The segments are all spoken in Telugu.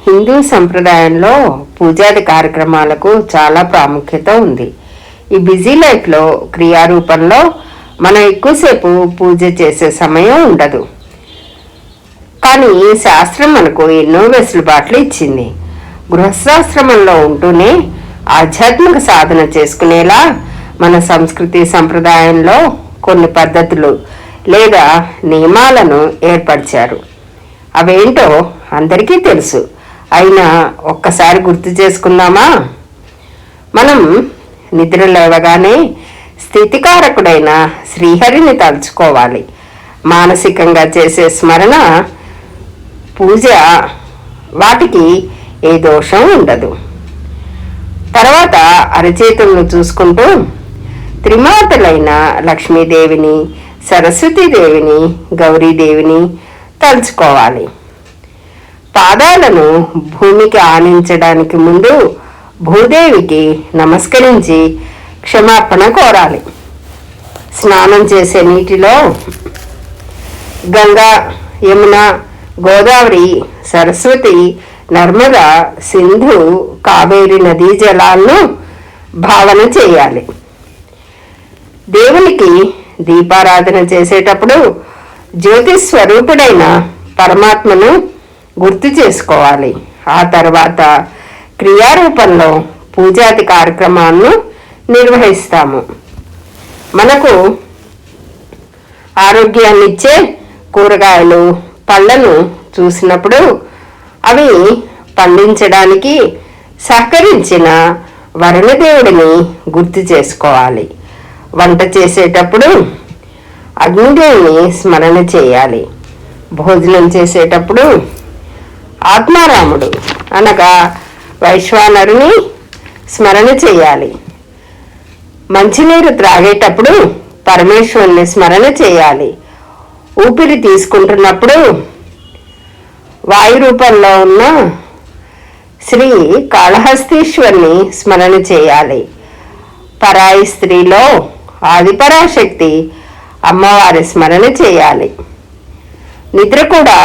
హిందూ సంప్రదాయంలో పూజాది కార్యక్రమాలకు చాలా ప్రాముఖ్యత ఉంది. ఈ బిజీ లైఫ్లో క్రియారూపంలో మనం ఎక్కువసేపు పూజ చేసే సమయం ఉండదు. కానీ ఈ శాస్త్రం మనకు ఎన్నో వెసులుబాట్లు ఇచ్చింది. గృహస్థాశ్రమంలో ఉంటూనే ఆధ్యాత్మిక సాధన చేసుకునేలా మన సంస్కృతి సంప్రదాయంలో కొన్ని పద్ధతులు లేదా నియమాలను ఏర్పరిచారు. అవేంటో అందరికీ తెలుసు, అయినా ఒక్కసారి గుర్తు చేసుకుందామా? మనం నిద్ర లేవగానే స్థితికారకుడైన శ్రీహరిని తలుచుకోవాలి. మానసికంగా చేసే స్మరణ పూజ వాటికి ఏ దోషం ఉండదు. తర్వాత అరచేతులను చూసుకుంటూ త్రిమాతలైన లక్ష్మీదేవిని, సరస్వతీదేవిని, గౌరీదేవిని తలుచుకోవాలి. పాదాలను భూమికి ఆనించడానికి ముందు భూదేవికి నమస్కరించి క్షమాపణ కోరాలి. స్నానం చేసే నీటిలో గంగా, యమున, గోదావరి, సరస్వతి, నర్మద, సింధు, కావేరి నదీ జలాలను భావన చేయాలి. దేవునికి దీపారాధన చేసేటప్పుడు జ్యోతి స్వరూపుడైన పరమాత్మను గుర్తు చేసుకోవాలి. ఆ తర్వాత క్రియారూపంలో పూజాది కార్యక్రమాలను నిర్వహిస్తాము. మనకు ఆరోగ్యాన్నిచ్చే కూరగాయలు, పళ్ళను చూసినప్పుడు అవి పండించడానికి సహకరించిన వరుణదేవుడిని గుర్తు చేసుకోవాలి. వంట చేసేటప్పుడు అగ్నిదేవుని స్మరణ చేయాలి. భోజనం చేసేటప్పుడు ఆత్మారాముడు అనగా వైశ్వానరుని స్మరణ చేయాలి. మంచినీరు త్రాగేటప్పుడు పరమేశ్వరుని స్మరణ చేయాలి. ఊపిరి తీసుకుంటున్నప్పుడు వాయు రూపంలో ఉన్న శ్రీ కాళహస్తీశ్వరిని స్మరణ చేయాలి. పరాయి స్త్రీలో ఆదిపరాశక్తి అమ్మవారి స్మరణ చేయాలి. నిద్ర కూడా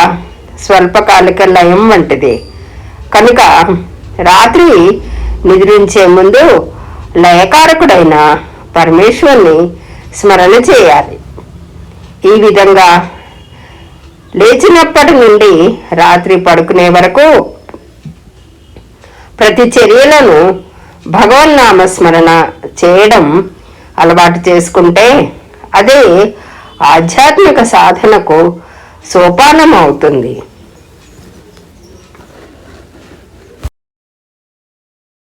స్వల్పకాలిక లయం వంటిది కనుక రాత్రి నిద్రించే ముందు లయకారకుడైన పరమేశ్వరుని స్మరణ చేయాలి. ఈ విధంగా లేచినప్పటి నుండి రాత్రి పడుకునే వరకు ప్రతి చర్యలను భగవన్నామ స్మరణ చేయడం అలవాటు చేసుకుంటే అదే ఆధ్యాత్మిక సాధనకు సోపానం అవుతుంది.